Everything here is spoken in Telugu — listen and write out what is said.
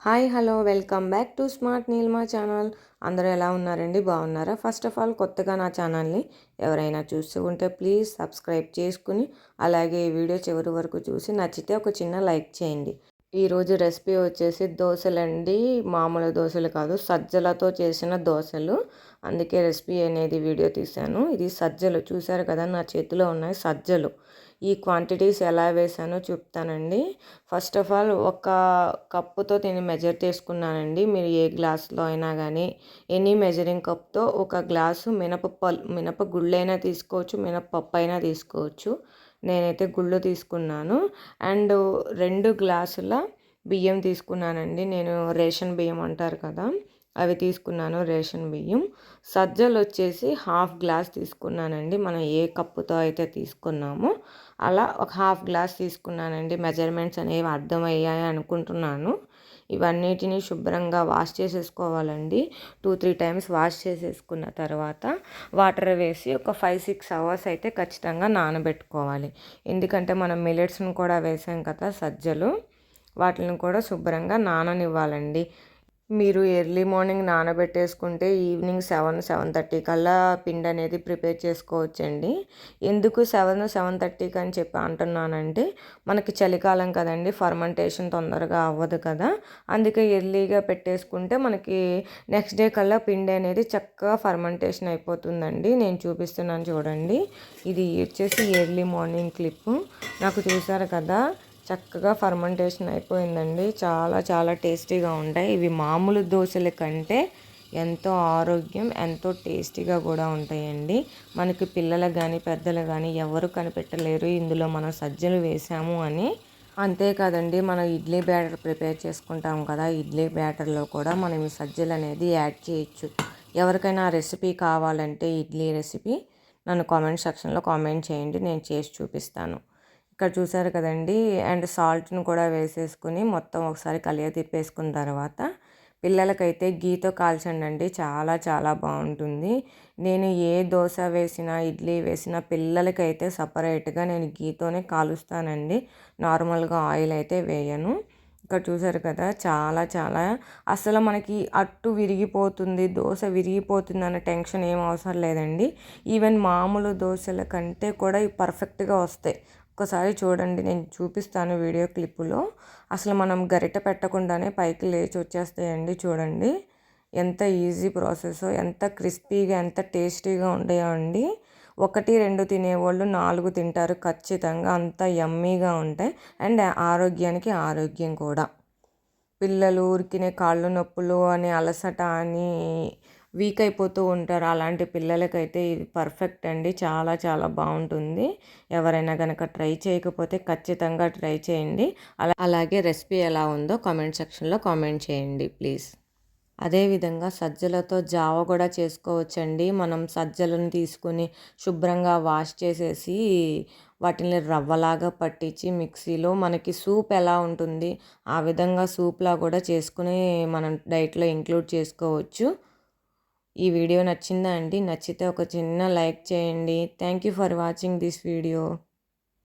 Hi hello welcome back to smart Neelma channel. అందరూ ఎలా ఉన్నారండి? బాగున్నారా? ఫస్ట్ ఆఫ్ ఆల్ కొత్తగా నా ఛానల్ని ఎవరైనా చూస్తూ ఉంటే ప్లీజ్ సబ్స్క్రైబ్ చేసుకుని అలాగే ఈ వీడియో చివరి వరకు చూసి నచ్చితే ఒక చిన్న లైక్ చేయండి. ఈరోజు రెసిపీ వచ్చేసి దోశలండి. మామూలు దోశలు కాదు, సజ్జలతో చేసిన దోశలు. అందుకే రెసిపీ అనేది వీడియో తీశాను. ఇది సజ్జలు చూసారు కదా, నా చేతిలో ఉన్నాయి సజ్జలు. ఈ క్వాంటిటీస్ ఎలా వేసానో చెప్తానండి. ఫస్ట్ ఆఫ్ ఆల్ ఒక కప్పుతో నేను మెజర్ చేసుకున్నానండి. మీరు ఏ గ్లాస్లో అయినా కానీ ఎనీ మెజరింగ్ కప్తో ఒక గ్లాసు మినపగుళ్ళైనా తీసుకోవచ్చు, మినపప్పు అయినా తీసుకోవచ్చు. నేనైతే గుళ్ళు తీసుకున్నాను. అండ్ 2 గ్లాసుల బియ్యం తీసుకున్నానండి. నేను రేషన్ బియ్యం అంటారు కదా, అవి తీసుకున్నాను, రేషన్ బియ్యం. సజ్జలు వచ్చేసి 1/2 గ్లాస్ తీసుకున్నానండి. మనం ఏ కప్పుతో అయితే తీసుకున్నామో అలా ఒక 1/2 గ్లాస్ తీసుకున్నానండి. మెజర్మెంట్స్ అనేవి అర్థమయ్యాయి అనుకుంటున్నాను. ఇవన్నిటిని శుభ్రంగా వాష్ చేసేసుకోవాలండి. 2-3 టైమ్స్ వాష్ చేసేసుకున్న తర్వాత వాటర్ వేసి ఒక 5-6 అవర్స్ అయితే ఖచ్చితంగా నానబెట్టుకోవాలి. ఎందుకంటే మనం మిల్లెట్స్ని కూడా వేసాం కదా సజ్జలు, వాటిని కూడా శుభ్రంగా నాననివ్వాలండి. మీరు ఎర్లీ మార్నింగ్ నానబెట్టేసుకుంటే ఈవినింగ్ 7-7:30 కల్లా పిండి అనేది ప్రిపేర్ చేసుకోవచ్చండి. ఎందుకు 7-7:30కి అని చెప్పి అంటున్నానంటే, మనకి చలికాలం కదండి, ఫర్మెంటేషన్ తొందరగా అవ్వదు కదా, అందుకే ఎర్లీగా పెట్టేసుకుంటే మనకి నెక్స్ట్ డే కల్లా పిండి అనేది చక్కగా ఫర్మెంటేషన్ అయిపోతుందండి. నేను చూపిస్తున్నాను చూడండి. ఇది వచ్చేసి ఎర్లీ మార్నింగ్ క్లిప్పు. నాకు చూసారు కదా, చక్కగా ఫర్మెంటేషన్ అయిపోయిందండి. చాలా చాలా టేస్టీగా ఉంటాయి ఇవి. మామూలు దోశల కంటే ఎంతో ఆరోగ్యం, ఎంతో టేస్టీగా కూడా ఉంటాయండి. మనకి పిల్లలకు కానీ పెద్దలు కానీ ఎవరు కనిపెట్టలేరు ఇందులో మనం సజ్జలు వేసాము అని. అంతేకాదండి, మనం ఇడ్లీ బ్యాటర్ ప్రిపేర్ చేసుకుంటాం కదా, ఇడ్లీ బ్యాటర్లో కూడా మనం ఈ సజ్జలు అనేది యాడ్ చేయొచ్చు. ఎవరికైనా రెసిపీ కావాలంటే ఇడ్లీ రెసిపీ నన్ను కామెంట్ సెక్షన్లో కామెంట్ చేయండి, నేను చేసి చూపిస్తాను. ఇక్కడ చూసారు కదండి. అండ్ సాల్ట్ను కూడా వేసేసుకుని మొత్తం ఒకసారి కలియ తిప్పేసుకున్న తర్వాత పిల్లలకైతే గీతో కాల్చండి, చాలా చాలా బాగుంటుంది. నేను ఏ దోశ వేసినా ఇడ్లీ వేసినా పిల్లలకైతే సపరేట్గా నేను గీతోనే కాలుస్తానండి. నార్మల్గా ఆయిల్ అయితే వేయను. ఇక్కడ చూసారు కదా, చాలా చాలా అసలు మనకి అట్టు విరిగిపోతుంది, దోశ విరిగిపోతుంది అన్న టెన్షన్ ఏం అవసరం లేదండి. ఈవెన్ మామూలు దోశల కంటే కూడా ఇవి పర్ఫెక్ట్గా వస్తాయి. ఒకసారి చూడండి, నేను చూపిస్తాను వీడియో క్లిప్పులో. అసలు మనం గరిటె పెట్టకుండానే పైకి లేచి వచ్చేస్తాయండి. చూడండి ఎంత ఈజీ ప్రాసెస్, ఎంత క్రిస్పీగా ఎంత టేస్టీగా ఉంటాయో అండి. 1-2 తినేవాళ్ళు 4 తింటారు ఖచ్చితంగా, అంత యమ్మీగా ఉంటాయి. అండ్ ఆరోగ్యానికి ఆరోగ్యం కూడా. పిల్లలు ఊరికినే కాళ్ళు నొప్పులు అని అలసట అని వీక్ అయిపోతూ ఉంటారు. అలాంటి పిల్లలకైతే ఇది పర్ఫెక్ట్ అండి, చాలా చాలా బాగుంటుంది. ఎవరైనా కనుక ట్రై చేయకపోతే ఖచ్చితంగా ట్రై చేయండి. అలాగే రెసిపీ ఎలా ఉందో కామెంట్ సెక్షన్లో కామెంట్ చేయండి ప్లీజ్. అదేవిధంగా సజ్జలతో జావ కూడా చేసుకోవచ్చండి. మనం సజ్జలను తీసుకొని శుభ్రంగా వాష్ చేసేసి వాటిని రవ్వలాగా పట్టించి మిక్సీలో మనకి సూప్ ఎలా ఉంటుంది ఆ విధంగా సూప్లా కూడా చేసుకుని మనం డైట్లో ఇంక్లూడ్ చేసుకోవచ్చు. ఈ వీడియో నచ్చిందా అండి? నచ్చితే ఒక చిన్న లైక్ చేయండి. Thank you for watching this video.